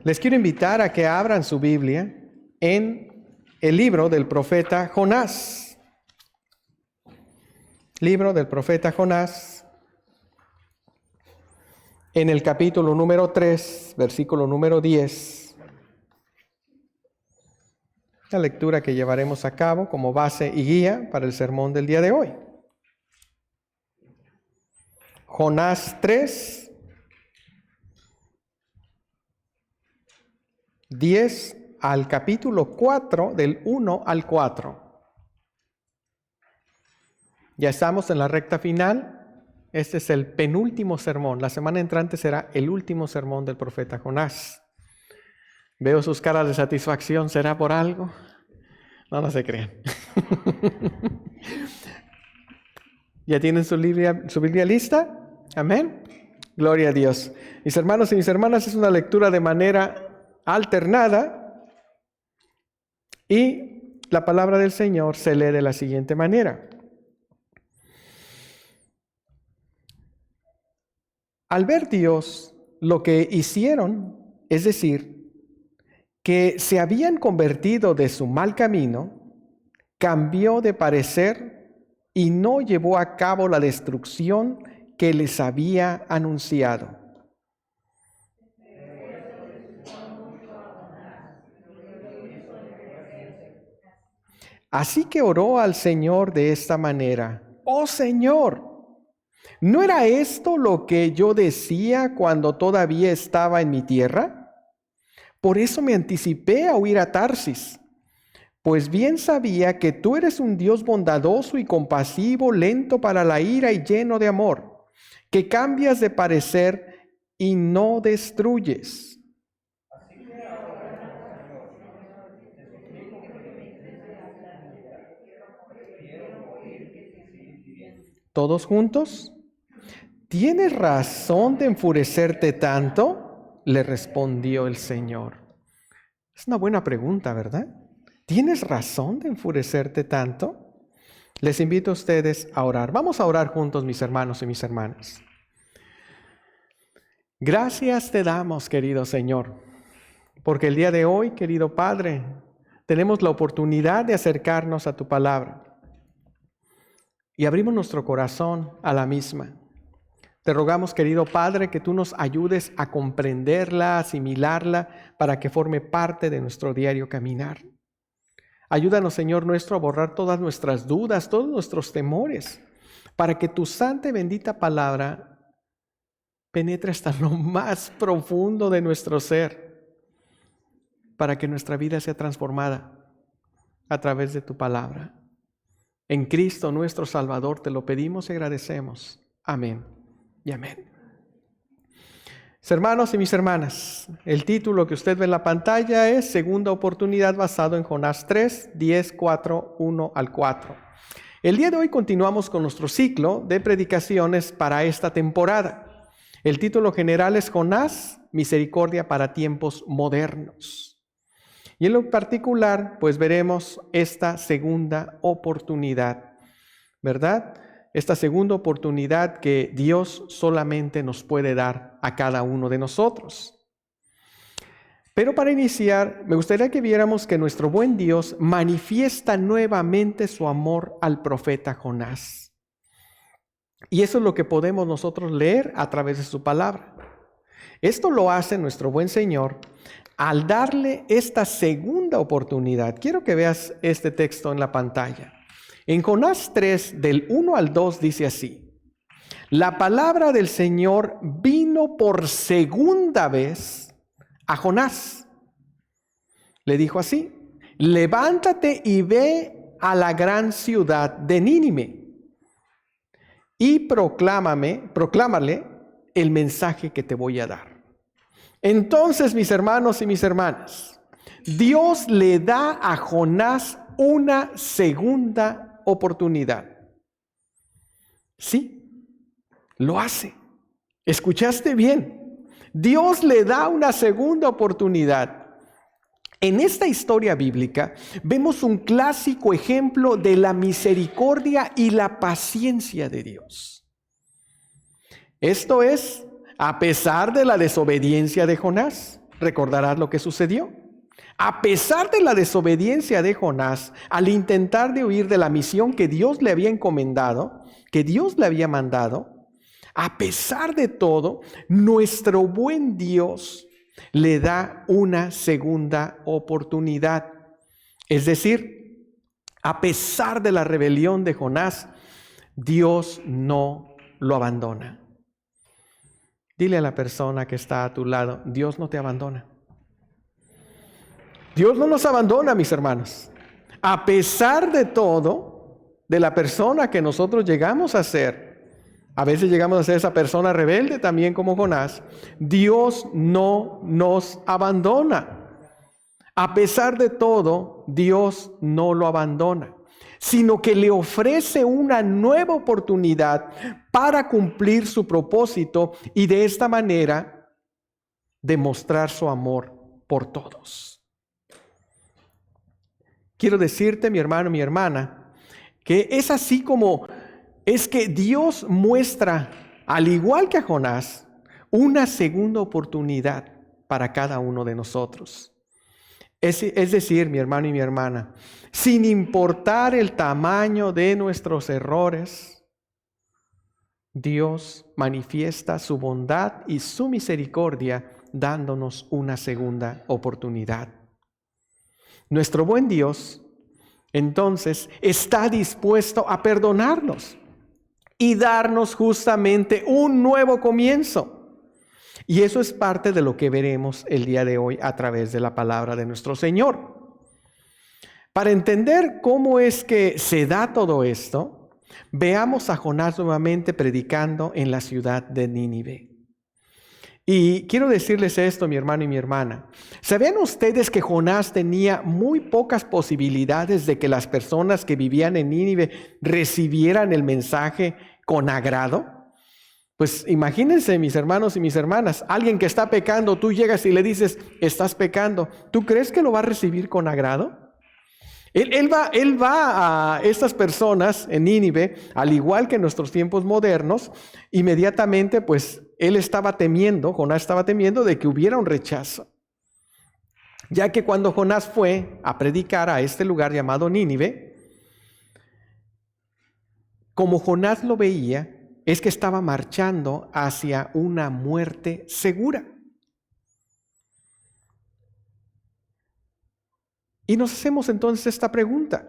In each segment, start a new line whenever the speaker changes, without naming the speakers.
Les quiero invitar a que abran su Biblia en el libro del profeta Jonás. Libro del profeta Jonás, en el capítulo número 3, versículo número 10. La lectura que llevaremos a cabo como base y guía para el sermón del día de hoy. Jonás 3, 10 al capítulo 4, del 1 al 4. Ya estamos en la recta final. Este es el penúltimo sermón. La semana entrante será el último sermón del profeta Jonás. Veo sus caras de satisfacción. ¿Será por algo? No se crean. ¿Ya tienen su Biblia lista? Amén. Gloria a Dios. Mis hermanos y mis hermanas, es una lectura de manera alternada y la palabra del Señor se lee de la siguiente manera. Al ver Dios lo que hicieron, es decir, que se habían convertido de su mal camino, cambió de parecer y no llevó a cabo la destrucción que les había anunciado. Así que oró al Señor de esta manera: «Oh Señor, ¿no era esto lo que yo decía cuando todavía estaba en mi tierra? Por eso me anticipé a huir a Tarsis, pues bien sabía que tú eres un Dios bondadoso y compasivo, lento para la ira y lleno de amor, que cambias de parecer y no destruyes». ¿Todos juntos? ¿Tienes razón de enfurecerte tanto?, le respondió el Señor. Es una buena pregunta, ¿verdad? ¿Tienes razón de enfurecerte tanto? Les invito a ustedes a orar. Vamos a orar juntos, mis hermanos y mis hermanas. Gracias te damos, querido Señor, porque el día de hoy, querido Padre, tenemos la oportunidad de acercarnos a tu palabra y abrimos nuestro corazón a la misma. Te rogamos, querido Padre, que tú nos ayudes a comprenderla, asimilarla, para que forme parte de nuestro diario caminar. Ayúdanos, Señor nuestro, a borrar todas nuestras dudas, todos nuestros temores, para que tu santa y bendita palabra penetre hasta lo más profundo de nuestro ser, para que nuestra vida sea transformada a través de tu palabra. En Cristo nuestro Salvador te lo pedimos y agradecemos. Amén y amén. Mis hermanos y mis hermanas, el título que usted ve en la pantalla es Segunda Oportunidad, basado en Jonás 3, 10, 4, 1 al 4. El día de hoy continuamos con nuestro ciclo de predicaciones para esta temporada. El título general es Jonás, misericordia para tiempos modernos. Y en lo particular, pues veremos esta segunda oportunidad, ¿verdad? Esta segunda oportunidad que Dios solamente nos puede dar a cada uno de nosotros. Pero para iniciar, me gustaría que viéramos que nuestro buen Dios manifiesta nuevamente su amor al profeta Jonás. Y eso es lo que podemos nosotros leer a través de su palabra. Esto lo hace nuestro buen Señor al darle esta segunda oportunidad. Quiero que veas este texto en la pantalla. En Jonás 3, del 1 al 2, dice así: la palabra del Señor vino por segunda vez a Jonás. Le dijo así: levántate y ve a la gran ciudad de Nínive y proclámale el mensaje que te voy a dar. Entonces, mis hermanos y mis hermanas, Dios le da a Jonás una segunda oportunidad. Sí, lo hace. ¿Escuchaste bien? Dios le da una segunda oportunidad. En esta historia bíblica vemos un clásico ejemplo de la misericordia y la paciencia de Dios. Esto es, a pesar de la desobediencia de Jonás. recordarás lo que sucedió. A pesar de la desobediencia de Jonás, al intentar de huir de la misión que Dios le había encomendado, que Dios le había mandado, a pesar de todo, nuestro buen Dios le da una segunda oportunidad. Es decir, a pesar de la rebelión de Jonás, Dios no lo abandona. Dile a la persona que está a tu lado, Dios no te abandona. Dios no nos abandona, mis hermanos. A pesar de todo, de la persona que nosotros llegamos a ser, a veces llegamos a ser esa persona rebelde también como Jonás, Dios no nos abandona. A pesar de todo, Dios no lo abandona, sino que le ofrece una nueva oportunidad para cumplir su propósito y de esta manera demostrar su amor por todos. Quiero decirte, mi hermano, mi hermana, que es así como es que Dios muestra, al igual que a Jonás, una segunda oportunidad para cada uno de nosotros. Es decir, mi hermano y mi hermana, sin importar el tamaño de nuestros errores, Dios manifiesta su bondad y su misericordia dándonos una segunda oportunidad. Nuestro buen Dios, entonces, está dispuesto a perdonarnos y darnos justamente un nuevo comienzo. Y eso es parte de lo que veremos el día de hoy a través de la palabra de nuestro Señor. Para entender cómo es que se da todo esto, veamos a Jonás nuevamente predicando en la ciudad de Nínive. Y quiero decirles esto, mi hermano y mi hermana. ¿Sabían ustedes que Jonás tenía muy pocas posibilidades de que las personas que vivían en Nínive recibieran el mensaje con agrado? Pues imagínense, mis hermanos y mis hermanas, alguien que está pecando, tú llegas y le dices, estás pecando, ¿tú crees que lo va a recibir con agrado? Él va a estas personas en Nínive, al igual que en nuestros tiempos modernos, inmediatamente pues él estaba temiendo, Jonás estaba temiendo de que hubiera un rechazo. Ya que cuando Jonás fue a predicar a este lugar llamado Nínive, como Jonás lo veía, es que estaba marchando hacia una muerte segura. Y nos hacemos entonces esta pregunta.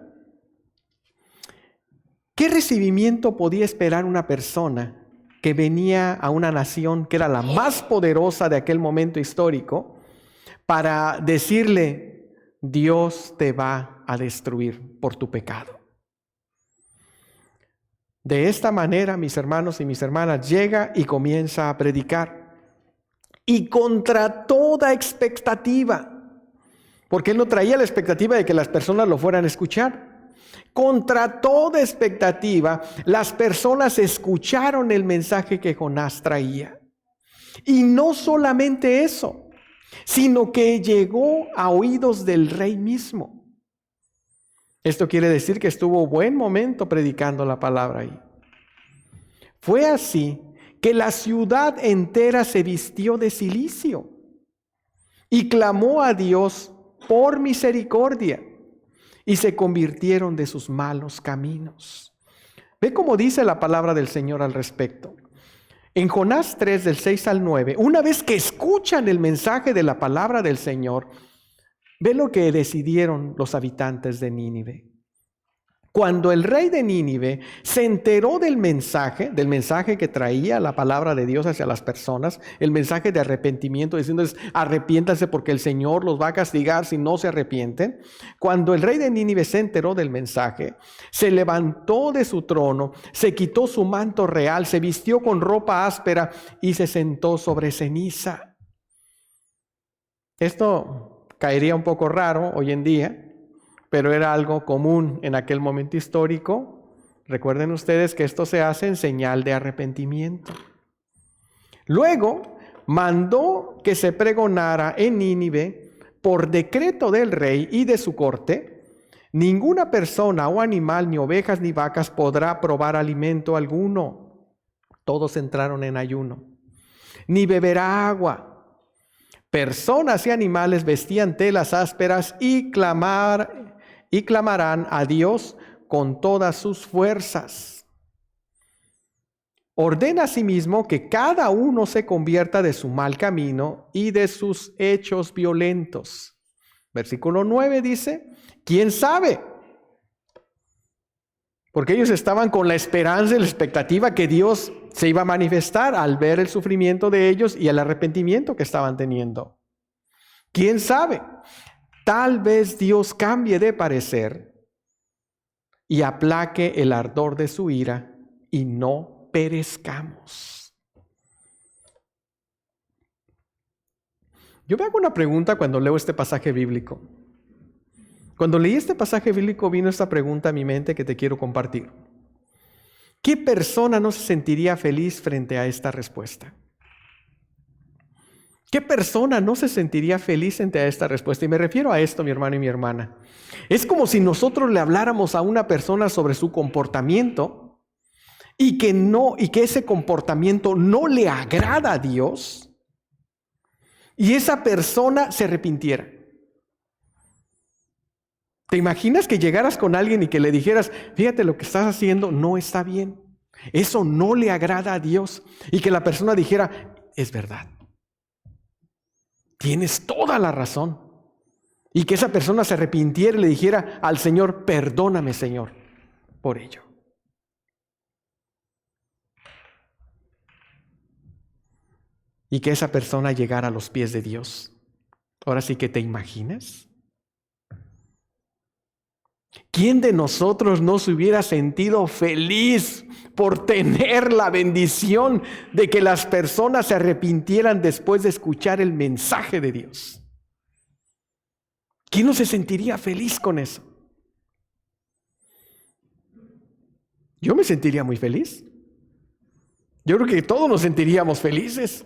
¿Qué recibimiento podía esperar una persona que venía a una nación que era la más poderosa de aquel momento histórico para decirle, Dios te va a destruir por tu pecado? De esta manera, mis hermanos y mis hermanas, llega y comienza a predicar. Y contra toda expectativa, porque él no traía la expectativa de que las personas lo fueran a escuchar. Contra toda expectativa, las personas escucharon el mensaje que Jonás traía. Y no solamente eso, sino que llegó a oídos del rey mismo. Esto quiere decir que estuvo buen momento predicando la palabra ahí. Fue así que la ciudad entera se vistió de cilicio y clamó a Dios por misericordia y se convirtieron de sus malos caminos. Ve cómo dice la palabra del Señor al respecto. En Jonás 3, del 6 al 9, una vez que escuchan el mensaje de la palabra del Señor, ve lo que decidieron los habitantes de Nínive. Cuando el rey de Nínive se enteró del mensaje que traía la palabra de Dios hacia las personas, el mensaje de arrepentimiento, diciéndoles, arrepiéntanse porque el Señor los va a castigar si no se arrepienten. Cuando el rey de Nínive se enteró del mensaje, se levantó de su trono, se quitó su manto real, se vistió con ropa áspera y se sentó sobre ceniza. Esto caería un poco raro hoy en día, pero era algo común en aquel momento histórico. Recuerden ustedes que esto se hace en señal de arrepentimiento. Luego mandó que se pregonara en Nínive, por decreto del rey y de su corte, ninguna persona o animal, ni ovejas ni vacas podrá probar alimento alguno. Todos entraron en ayuno. Ni beberá agua, Personas y animales vestían telas ásperas y clamarán a Dios con todas sus fuerzas. Ordena asimismo que cada uno se convierta de su mal camino y de sus hechos violentos. Versículo 9 dice, ¿quién sabe? Porque ellos estaban con la esperanza y la expectativa que Dios se iba a manifestar al ver el sufrimiento de ellos y el arrepentimiento que estaban teniendo. ¿Quién sabe? Tal vez Dios cambie de parecer y aplaque el ardor de su ira y no perezcamos. Yo me hago una pregunta cuando leo este pasaje bíblico. Cuando leí este pasaje bíblico vino esta pregunta a mi mente que te quiero compartir. ¿Qué persona no se sentiría feliz frente a esta respuesta? ¿Qué persona no se sentiría feliz frente a esta respuesta? Y me refiero a esto, mi hermano y mi hermana. Es como si nosotros le habláramos a una persona sobre su comportamiento y que ese comportamiento no le agrada a Dios y esa persona se arrepintiera. ¿Te imaginas que llegaras con alguien y que le dijeras, fíjate, lo que estás haciendo no está bien, eso no le agrada a Dios, y que la persona dijera, es verdad, tienes toda la razón, y que esa persona se arrepintiera y le dijera al Señor, perdóname, Señor, por ello? Y que esa persona llegara a los pies de Dios. Ahora sí que te imaginas. ¿Quién de nosotros no se hubiera sentido feliz por tener la bendición de que las personas se arrepintieran después de escuchar el mensaje de Dios? ¿Quién no se sentiría feliz con eso? Yo me sentiría muy feliz. Yo creo que todos nos sentiríamos felices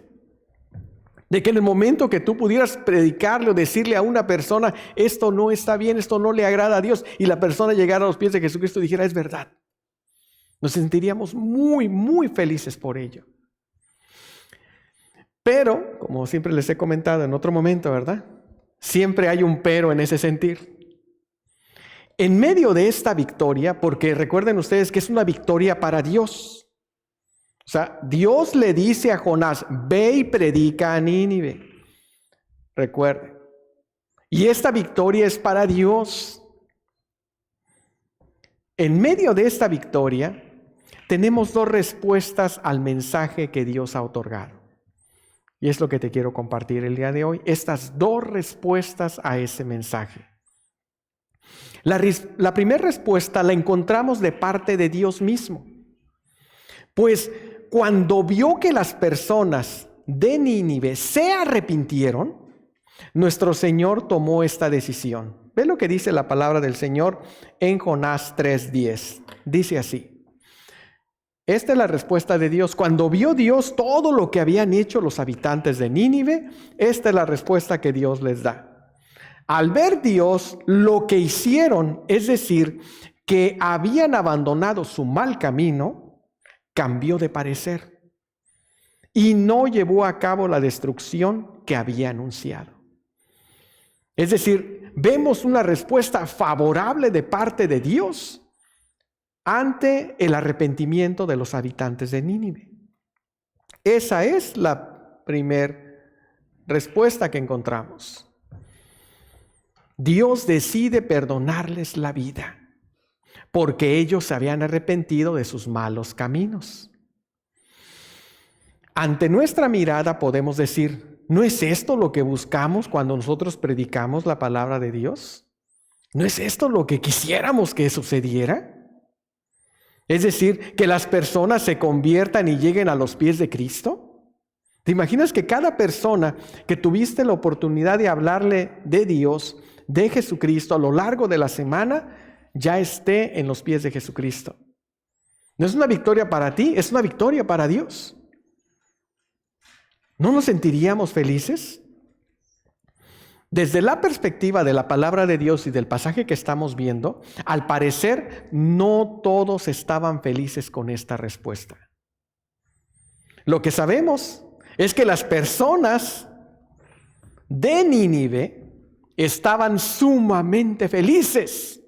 de que en el momento que tú pudieras predicarle o decirle a una persona, esto no está bien, esto no le agrada a Dios, y la persona llegara a los pies de Jesucristo y dijera, es verdad. Nos sentiríamos muy, muy felices por ello. Pero, como siempre les he comentado en otro momento, ¿verdad? Siempre hay un pero en ese sentir. En medio de esta victoria, porque recuerden ustedes que es una victoria para Dios. O sea, Dios le dice a Jonás, ve y predica a Nínive. Recuerde. Y esta victoria es para Dios. En medio de esta victoria, tenemos dos respuestas al mensaje que Dios ha otorgado. Y es lo que te quiero compartir el día de hoy. Estas dos respuestas a ese mensaje. La primera respuesta la encontramos de parte de Dios mismo. Pues cuando vio que las personas de Nínive se arrepintieron, nuestro Señor tomó esta decisión. Ve lo que dice la palabra del Señor en Jonás 3:10. Dice así. Esta es la respuesta de Dios. Cuando vio Dios todo lo que habían hecho los habitantes de Nínive, esta es la respuesta que Dios les da. Al ver Dios lo que hicieron, es decir, que habían abandonado su mal camino, cambió de parecer y no llevó a cabo la destrucción que había anunciado. Es decir, vemos una respuesta favorable de parte de Dios ante el arrepentimiento de los habitantes de Nínive. Esa es la primera respuesta que encontramos. Dios decide perdonarles la vida, porque ellos se habían arrepentido de sus malos caminos. Ante nuestra mirada podemos decir, ¿no es esto lo que buscamos cuando nosotros predicamos la palabra de Dios? ¿No es esto lo que quisiéramos que sucediera? Es decir, que las personas se conviertan y lleguen a los pies de Cristo. ¿Te imaginas que cada persona que tuviste la oportunidad de hablarle de Dios, de Jesucristo a lo largo de la semana, ya esté en los pies de Jesucristo? No es una victoria para ti, es una victoria para Dios. ¿No nos sentiríamos felices? Desde la perspectiva de la palabra de Dios y del pasaje que estamos viendo, al parecer no todos estaban felices con esta respuesta. Lo que sabemos es que las personas de Nínive estaban sumamente felices.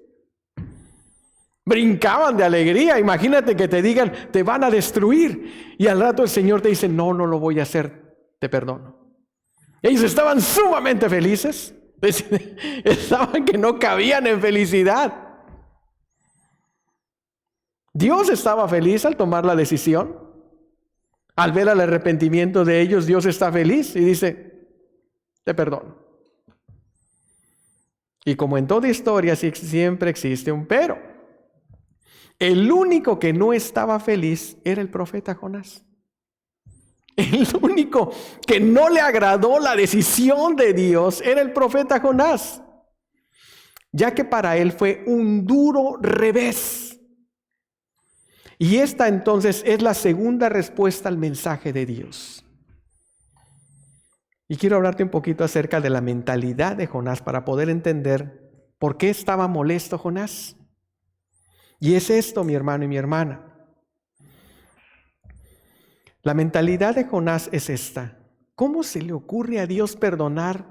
Brincaban de alegría. Imagínate que te digan, te van a destruir. Y al rato el Señor te dice, no, no lo voy a hacer, te perdono. Ellos estaban sumamente felices. Estaban que no cabían en felicidad. Dios estaba feliz al tomar la decisión. Al ver el arrepentimiento de ellos, Dios está feliz y dice, te perdono. Y como en toda historia, siempre existe un pero. El único que no estaba feliz era el profeta Jonás. El único que no le agradó la decisión de Dios era el profeta Jonás, ya que para él fue un duro revés. Y esta entonces es la segunda respuesta al mensaje de Dios. Y quiero hablarte un poquito acerca de la mentalidad de Jonás para poder entender por qué estaba molesto Jonás. Y es esto, mi hermano y mi hermana. La mentalidad de Jonás es esta. ¿Cómo se le ocurre a Dios perdonar?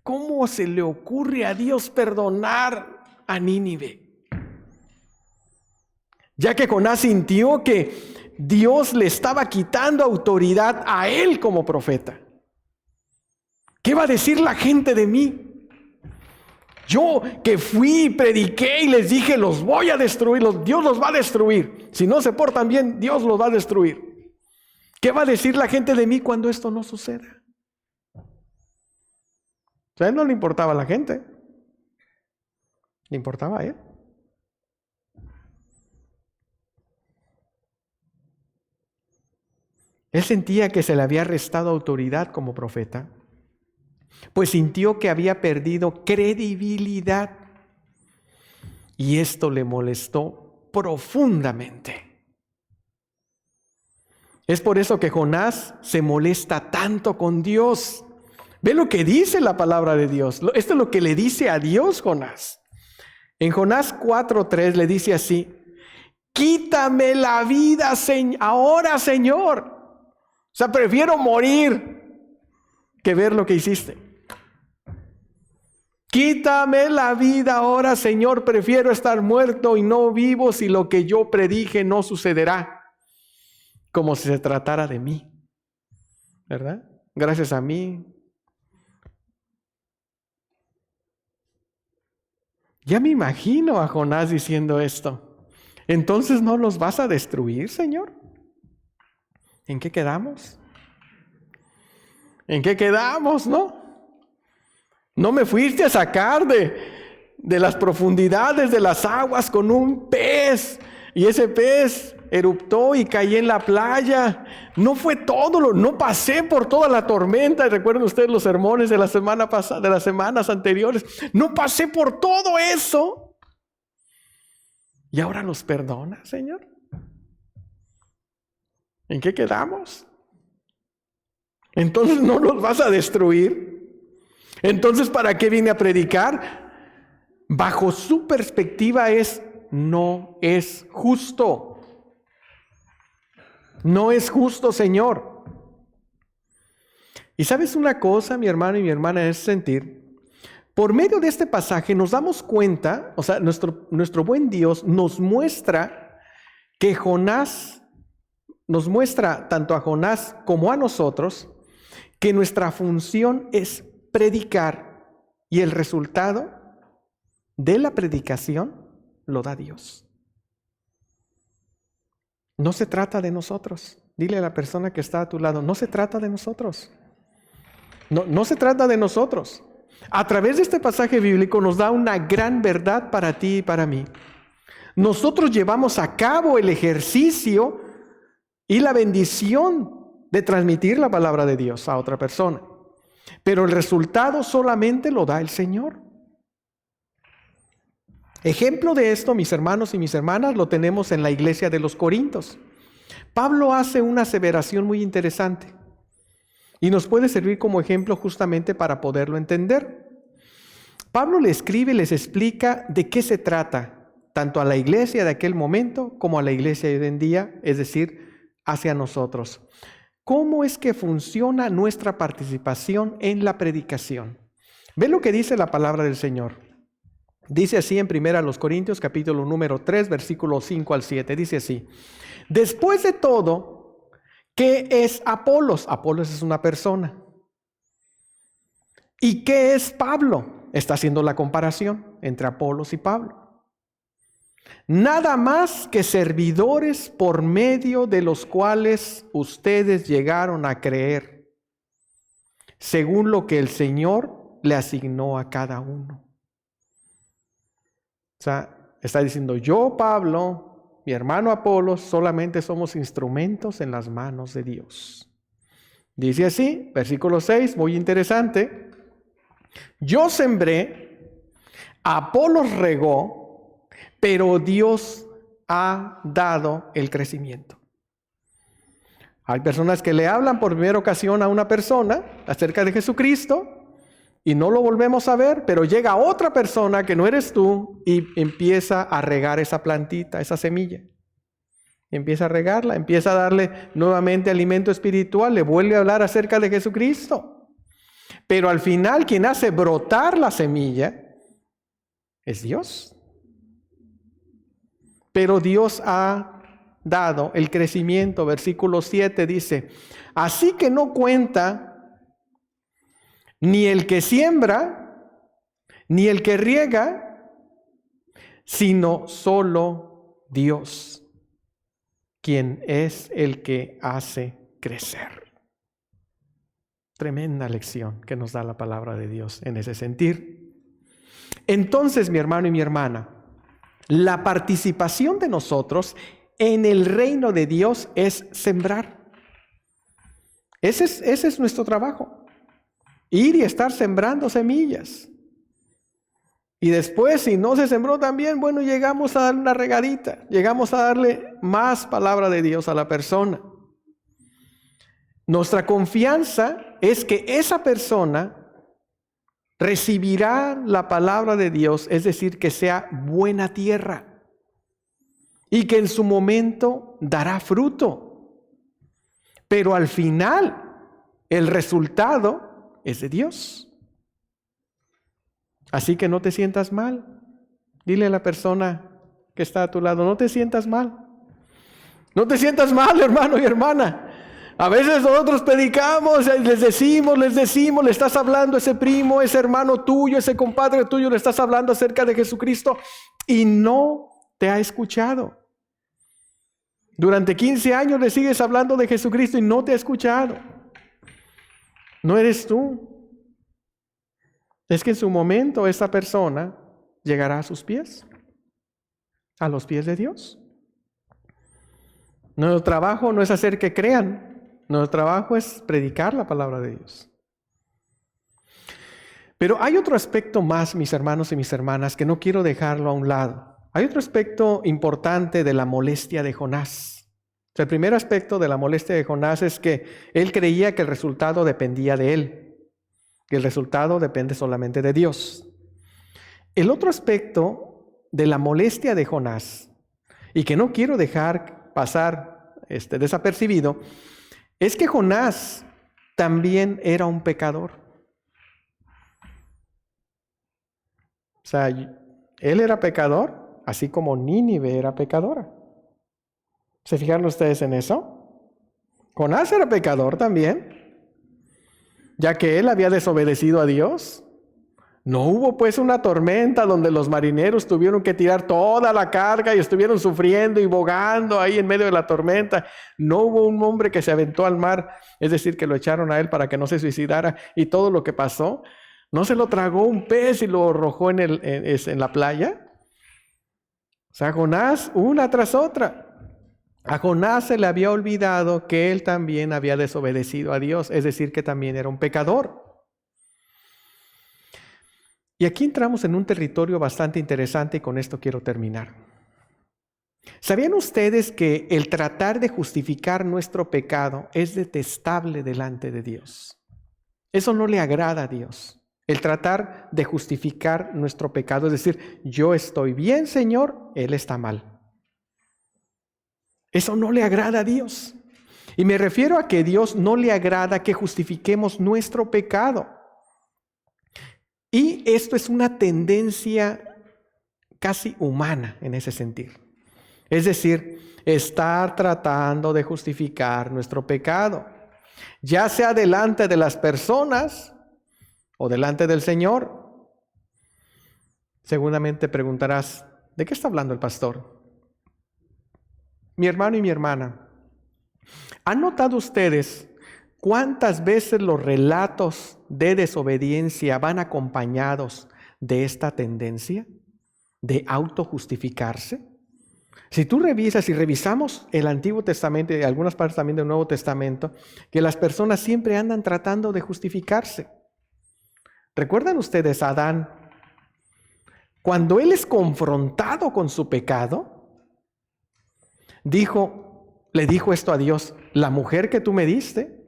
¿Cómo se le ocurre a Dios perdonar a Nínive? Ya que Jonás sintió que Dios le estaba quitando autoridad a él como profeta. ¿Qué va a decir la gente de mí? Yo que fui, prediqué y les dije, los voy a destruir, Dios los va a destruir. Si no se portan bien, Dios los va a destruir. ¿Qué va a decir la gente de mí cuando esto no suceda? A él no le importaba a la gente, le importaba a él. Él sentía que se le había restado autoridad como profeta, pues sintió que había perdido credibilidad. Y esto le molestó profundamente. Es por eso que Jonás se molesta tanto con Dios. Ve lo que dice la palabra de Dios. Esto es lo que le dice a Dios Jonás. En Jonás 4:3 le dice así: quítame la vida ahora, Señor. O sea, prefiero morir que ver lo que hiciste. Quítame la vida ahora, Señor. Prefiero estar muerto y no vivo si lo que yo predije no sucederá. Como si se tratara de mí. ¿Verdad? Gracias a mí. Ya me imagino a Jonás diciendo esto. Entonces, ¿no los vas a destruir, Señor? ¿En qué quedamos? ¿En qué quedamos, no? ¿No me fuiste a sacar de las profundidades de las aguas con un pez? Y ese pez eruptó y caí en la playa. No fue todo, no pasé por toda la tormenta. Recuerden ustedes los sermones de la semana pasada, de las semanas anteriores. No pasé por todo eso. ¿Y ahora los perdona, Señor? ¿En qué quedamos? Entonces, ¿no los vas a destruir? Entonces, ¿para qué vine a predicar? Bajo su perspectiva no es justo. No es justo, Señor. Y sabes una cosa, mi hermano y mi hermana, en ese sentir, por medio de este pasaje nos damos cuenta, o sea, nuestro buen Dios nos muestra que nos muestra tanto a Jonás como a nosotros, que nuestra función es predicar y el resultado de la predicación lo da Dios. No se trata de nosotros. Dile a la persona que está a tu lado, no se trata de nosotros. No se trata de nosotros. A través de este pasaje bíblico nos da una gran verdad para ti y para mí. Nosotros llevamos a cabo el ejercicio y la bendición de transmitir la palabra de Dios a otra persona. Pero el resultado solamente lo da el Señor. Ejemplo de esto, mis hermanos y mis hermanas, lo tenemos en la iglesia de los Corintios. Pablo hace una aseveración muy interesante y nos puede servir como ejemplo justamente para poderlo entender. Pablo le escribe y les explica de qué se trata, tanto a la iglesia de aquel momento como a la iglesia de hoy en día, es decir, hacia nosotros. ¿cómo es que funciona nuestra participación en la predicación? Ve lo que dice la palabra del Señor. Dice así en 1 Corintios capítulo número 3, versículos 5 al 7. Dice así: después de todo, ¿qué es Apolos? Apolos es una persona. ¿Y qué es Pablo? Está haciendo la comparación entre Apolos y Pablo. Nada más que servidores por medio de los cuales ustedes llegaron a creer, según lo que el Señor le asignó a cada uno. O sea, está diciendo, yo, Pablo, mi hermano Apolos, solamente somos instrumentos en las manos de Dios. Dice así, versículo 6, muy interesante. Yo sembré, Apolos regó, pero Dios ha dado el crecimiento. Hay personas que le hablan por primera ocasión a una persona acerca de Jesucristo y no lo volvemos a ver, pero llega otra persona que no eres tú y empieza a regar esa plantita, esa semilla. Empieza a regarla, empieza a darle nuevamente alimento espiritual, le vuelve a hablar acerca de Jesucristo. Pero al final quien hace brotar la semilla es Dios. Pero Dios ha dado el crecimiento. Versículo 7 dice, así que no cuenta ni el que siembra, ni el que riega, sino solo Dios, quien es el que hace crecer. Tremenda lección que nos da la palabra de Dios en ese sentir. Entonces, mi hermano y mi hermana, la participación de nosotros en el reino de Dios es sembrar. Ese es nuestro trabajo. Ir y estar sembrando semillas. Y después, si no se sembró también, bueno, llegamos a darle una regadita. Llegamos a darle más palabra de Dios a la persona. Nuestra confianza es que esa persona recibirá la palabra de Dios, es decir, que sea buena tierra y que en su momento dará fruto. Pero al final, el resultado es de Dios. Así que no te sientas mal. Dile a la persona que está a tu lado, no te sientas mal. No te sientas mal, hermano y hermana. A veces nosotros predicamos, les decimos, le estás hablando a ese primo, ese hermano tuyo, ese compadre tuyo, le estás hablando acerca de Jesucristo y no te ha escuchado. Durante 15 años le sigues hablando de Jesucristo y no te ha escuchado. No eres tú. Es que en su momento esa persona llegará a sus pies, a los pies de Dios. Nuestro trabajo no es hacer que crean. Nuestro trabajo es predicar la palabra de Dios. Pero hay otro aspecto más, mis hermanos y mis hermanas, que no quiero dejarlo a un lado. Hay otro aspecto importante de la molestia de Jonás. El primer aspecto de la molestia de Jonás es que él creía que el resultado dependía de él, que el resultado depende solamente de Dios. El otro aspecto de la molestia de Jonás, y que no quiero dejar pasar desapercibido, es que Jonás también era un pecador. O sea, él era pecador, así como Nínive era pecadora. ¿Se fijaron ustedes en eso? Jonás era pecador también, ya que él había desobedecido a Dios. No hubo pues una tormenta donde los marineros tuvieron que tirar toda la carga y estuvieron sufriendo y bogando ahí en medio de la tormenta. No hubo un hombre que se aventó al mar, es decir, que lo echaron a él para que no se suicidara y todo lo que pasó. ¿No se lo tragó un pez y lo arrojó en la playa? O sea, Jonás, una tras otra. A Jonás se le había olvidado que él también había desobedecido a Dios, es decir, que también era un pecador. Y aquí entramos en un territorio bastante interesante y con esto quiero terminar. ¿Sabían ustedes que el tratar de justificar nuestro pecado es detestable delante de Dios? Eso no le agrada a Dios. El tratar de justificar nuestro pecado, es decir, yo estoy bien, Señor, Él está mal. Eso no le agrada a Dios. Y me refiero a que a Dios no le agrada que justifiquemos nuestro pecado. Y esto es una tendencia casi humana en ese sentido. Es decir, estar tratando de justificar nuestro pecado, ya sea delante de las personas o delante del Señor. Seguramente preguntarás, ¿de qué está hablando el pastor? Mi hermano y mi hermana, ¿han notado ustedes cuántas veces los relatos de desobediencia van acompañados de esta tendencia de autojustificarse? Si tú revisas y revisamos el Antiguo Testamento y algunas partes también del Nuevo Testamento, que las personas siempre andan tratando de justificarse. ¿Recuerdan ustedes a Adán? Cuando él es confrontado con su pecado, le dijo esto a Dios: la mujer que tú me diste,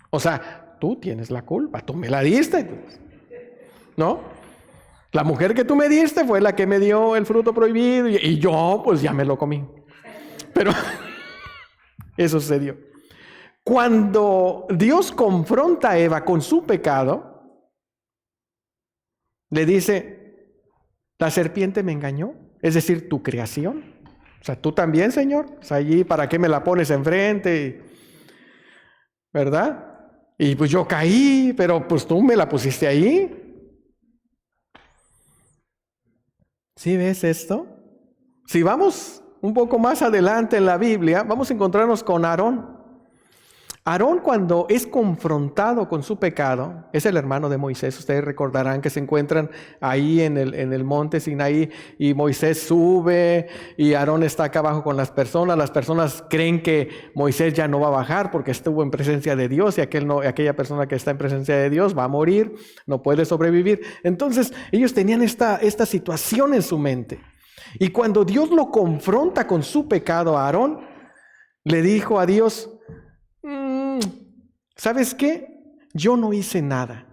o sea, tú tienes la culpa, tú me la diste, ¿no? La mujer que tú me diste fue la que me dio el fruto prohibido y yo pues ya me lo comí. Pero eso sucedió. Cuando Dios confronta a Eva con su pecado, le dice: la serpiente me engañó, es decir, tu creación. O sea, tú también, Señor, o sea, allí, ¿para qué me la pones enfrente? ¿Verdad? Y pues yo caí, pero pues tú me la pusiste ahí. ¿Sí ves esto? Si vamos un poco más adelante en la Biblia, vamos a encontrarnos con Aarón. Aarón, cuando es confrontado con su pecado, es el hermano de Moisés. Ustedes recordarán que se encuentran ahí en el monte Sinaí y Moisés sube y Aarón está acá abajo con las personas. Las personas creen que Moisés ya no va a bajar porque estuvo en presencia de Dios y aquella persona que está en presencia de Dios va a morir, no puede sobrevivir. Entonces ellos tenían esta situación en su mente. Y cuando Dios lo confronta con su pecado a Aarón, le dijo a Dios: ¿sabes qué? Yo no hice nada,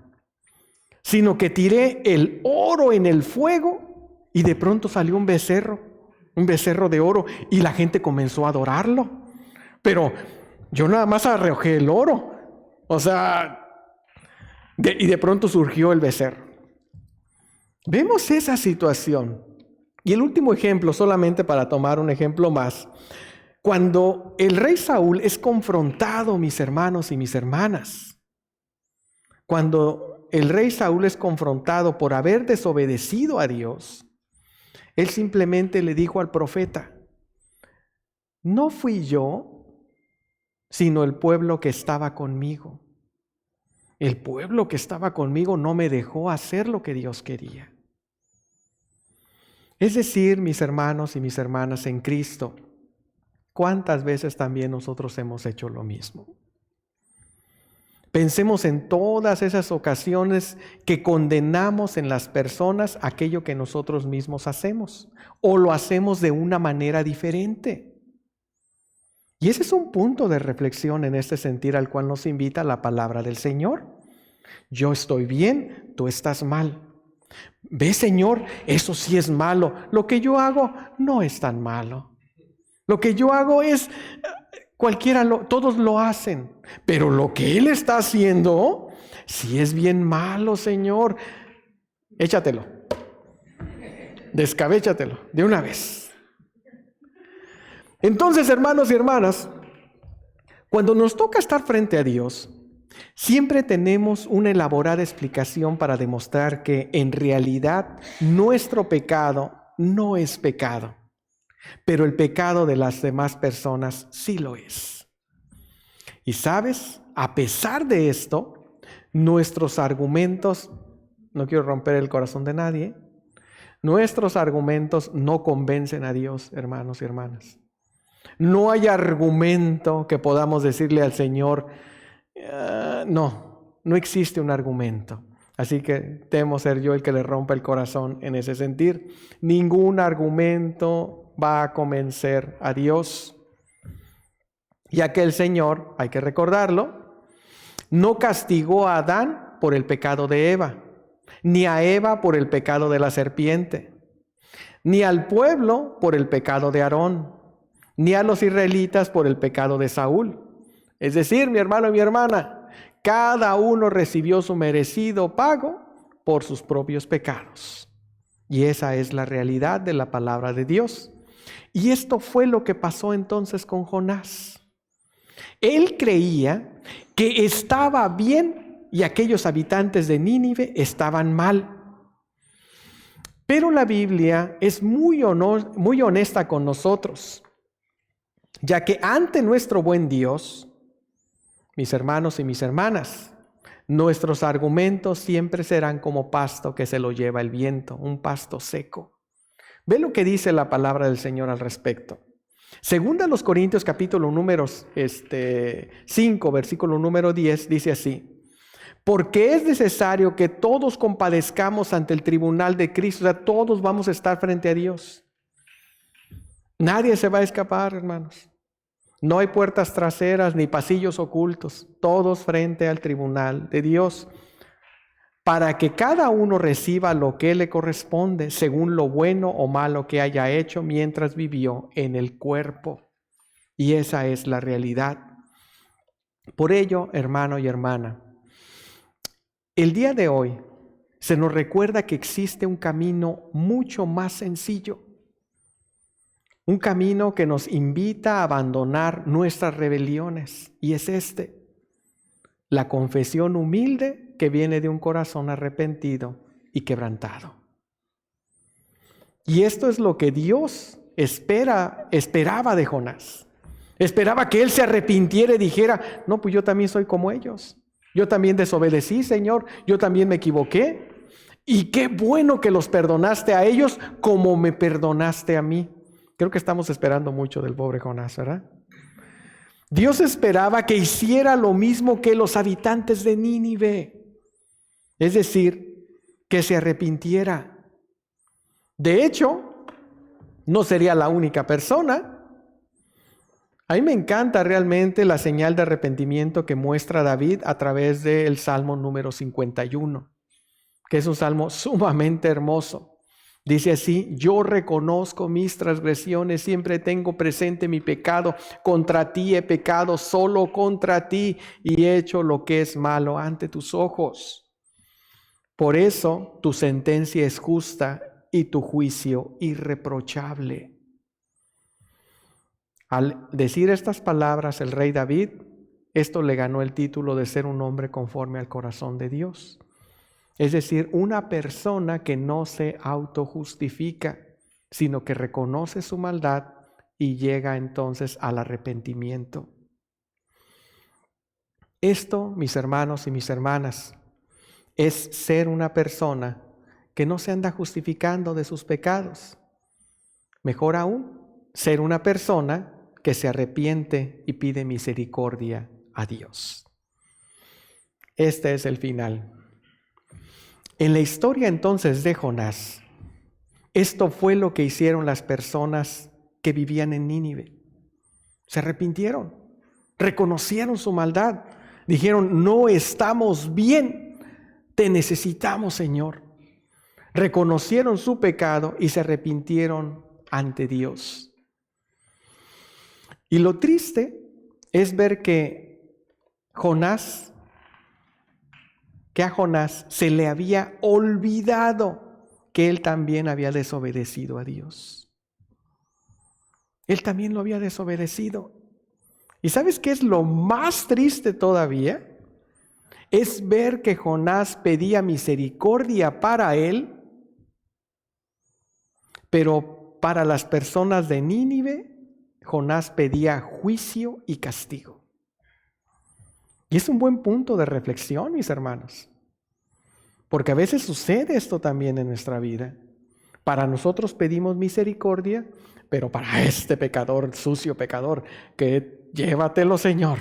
sino que tiré el oro en el fuego y de pronto salió un becerro de oro y la gente comenzó a adorarlo. Pero yo nada más arrojé el oro, o sea, y de pronto surgió el becerro. Vemos esa situación. Y el último ejemplo, solamente para tomar un ejemplo más. Cuando el rey Saúl es confrontado, mis hermanos y mis hermanas, cuando el rey Saúl es confrontado por haber desobedecido a Dios, él simplemente le dijo al profeta: no fui yo, sino el pueblo que estaba conmigo. El pueblo que estaba conmigo no me dejó hacer lo que Dios quería. Es decir, mis hermanos y mis hermanas en Cristo, ¿cuántas veces también nosotros hemos hecho lo mismo? Pensemos en todas esas ocasiones que condenamos en las personas aquello que nosotros mismos hacemos, o lo hacemos de una manera diferente. Y ese es un punto de reflexión en este sentir al cual nos invita la palabra del Señor. Yo estoy bien, tú estás mal. Ve, Señor, eso sí es malo. Lo que yo hago no es tan malo. Lo que yo hago es, todos lo hacen, pero lo que Él está haciendo, sí es bien malo, Señor. Échatelo, descabéchatelo de una vez. Entonces, hermanos y hermanas, cuando nos toca estar frente a Dios, siempre tenemos una elaborada explicación para demostrar que en realidad nuestro pecado no es pecado. Pero el pecado de las demás personas sí lo es. Y sabes, a pesar de esto, nuestros argumentos, no quiero romper el corazón de nadie, nuestros argumentos no convencen a Dios, hermanos y hermanas. No hay argumento que podamos decirle al Señor, no existe un argumento. Así que temo ser yo el que le rompa el corazón en ese sentir. Ningún argumento va a convencer a Dios, ya que el Señor, hay que recordarlo, no castigó a Adán por el pecado de Eva, ni a Eva por el pecado de la serpiente, ni al pueblo por el pecado de Aarón, ni a los israelitas por el pecado de Saúl. Es decir, mi hermano y mi hermana, cada uno recibió su merecido pago por sus propios pecados. Y esa es la realidad de la palabra de Dios. Y esto fue lo que pasó entonces con Jonás. Él creía que estaba bien y aquellos habitantes de Nínive estaban mal. Pero la Biblia es muy honesta con nosotros, ya que ante nuestro buen Dios, mis hermanos y mis hermanas, nuestros argumentos siempre serán como pasto que se lo lleva el viento, un pasto seco. Ve lo que dice la palabra del Señor al respecto. Segunda los Corintios capítulo número 5, versículo número 10, dice así: porque es necesario que todos compadezcamos ante el tribunal de Cristo. O sea, todos vamos a estar frente a Dios. Nadie se va a escapar, hermanos. No hay puertas traseras ni pasillos ocultos. Todos frente al tribunal de Dios. Para que cada uno reciba lo que le corresponde, según lo bueno o malo que haya hecho mientras vivió en el cuerpo. Y esa es la realidad. Por ello, hermano y hermana, el día de hoy se nos recuerda que existe un camino mucho más sencillo, un camino que nos invita a abandonar nuestras rebeliones, y es la confesión humilde que viene de un corazón arrepentido y quebrantado. Y esto es lo que Dios esperaba de Jonás. Esperaba que él se arrepintiera y dijera: no, pues yo también soy como ellos. Yo también desobedecí, Señor, yo también me equivoqué. Y qué bueno que los perdonaste a ellos como me perdonaste a mí. Creo que estamos esperando mucho del pobre Jonás, ¿verdad? Dios esperaba que hiciera lo mismo que los habitantes de Nínive. Es decir, que se arrepintiera. De hecho, no sería la única persona. A mí me encanta realmente la señal de arrepentimiento que muestra David a través del Salmo número 51, que es un salmo sumamente hermoso. Dice así: yo reconozco mis transgresiones, siempre tengo presente mi pecado. Contra ti he pecado, solo contra ti, y he hecho lo que es malo ante tus ojos. Por eso tu sentencia es justa y tu juicio irreprochable. Al decir estas palabras el rey David, esto le ganó el título de ser un hombre conforme al corazón de Dios. Es decir, una persona que no se autojustifica, sino que reconoce su maldad y llega entonces al arrepentimiento. Esto, mis hermanos y mis hermanas, es ser una persona que no se anda justificando de sus pecados. Mejor aún, ser una persona que se arrepiente y pide misericordia a Dios. Este es el final. En la historia entonces de Jonás, esto fue lo que hicieron las personas que vivían en Nínive. Se arrepintieron, reconocieron su maldad, dijeron: no estamos bien, te necesitamos, Señor. Reconocieron su pecado y se arrepintieron ante Dios. Y lo triste es ver que a Jonás se le había olvidado que él también había desobedecido a Dios. Él también lo había desobedecido. ¿Y sabes qué es lo más triste todavía? Es ver que Jonás pedía misericordia para él, pero para las personas de Nínive, Jonás pedía juicio y castigo. Y es un buen punto de reflexión, mis hermanos, porque a veces sucede esto también en nuestra vida. Para nosotros pedimos misericordia, pero para este pecador, sucio pecador, que llévatelo, Señor,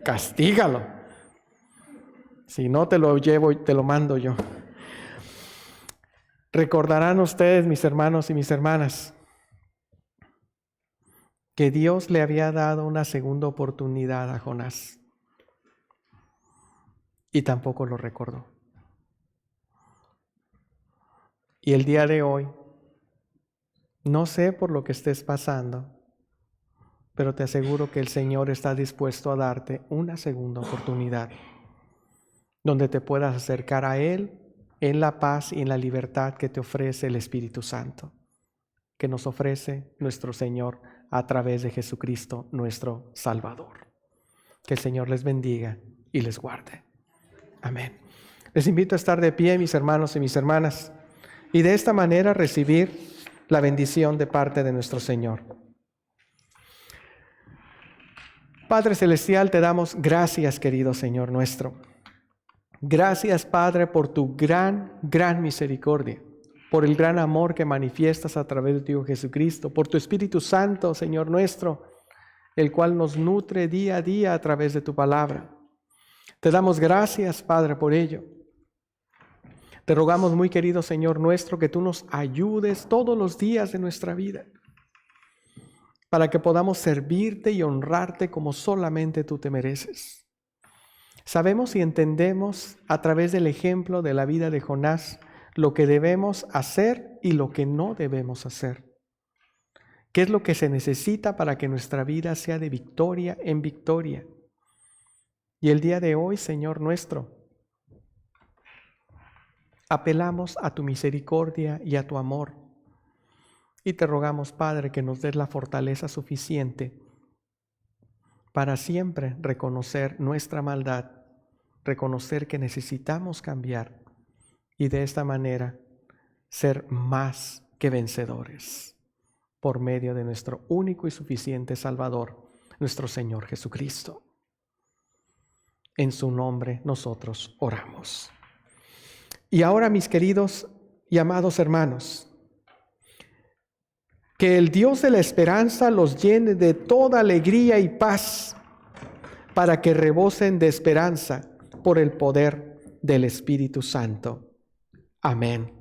castígalo. Si no te lo llevo y te lo mando yo. Recordarán ustedes, mis hermanos y mis hermanas, que Dios le había dado una segunda oportunidad a Jonás y tampoco lo recordó. Y el día de hoy, no sé por lo que estés pasando, pero te aseguro que el Señor está dispuesto a darte una segunda oportunidad, donde te puedas acercar a Él en la paz y en la libertad que te ofrece el Espíritu Santo, que nos ofrece nuestro Señor a través de Jesucristo, nuestro Salvador. Que el Señor les bendiga y les guarde. Amén. Les invito a estar de pie, mis hermanos y mis hermanas, y de esta manera recibir la bendición de parte de nuestro Señor. Padre Celestial, te damos gracias, querido Señor nuestro. Gracias, Padre, por tu gran misericordia, por el gran amor que manifiestas a través de tu Hijo Jesucristo, por tu Espíritu Santo, Señor nuestro, el cual nos nutre día a día a través de tu palabra. Te damos gracias, Padre, por ello. Te rogamos, muy querido Señor nuestro, que tú nos ayudes todos los días de nuestra vida, para que podamos servirte y honrarte como solamente tú te mereces. Sabemos y entendemos a través del ejemplo de la vida de Jonás lo que debemos hacer y lo que no debemos hacer. ¿Qué es lo que se necesita para que nuestra vida sea de victoria en victoria? Y el día de hoy, Señor nuestro, apelamos a tu misericordia y a tu amor. Y te rogamos, Padre, que nos des la fortaleza suficiente para siempre reconocer nuestra maldad, reconocer que necesitamos cambiar y de esta manera ser más que vencedores por medio de nuestro único y suficiente Salvador, nuestro Señor Jesucristo. En su nombre nosotros oramos. Y ahora, mis queridos y amados hermanos, que el Dios de la esperanza los llene de toda alegría y paz para que rebosen de esperanza por el poder del Espíritu Santo. Amén.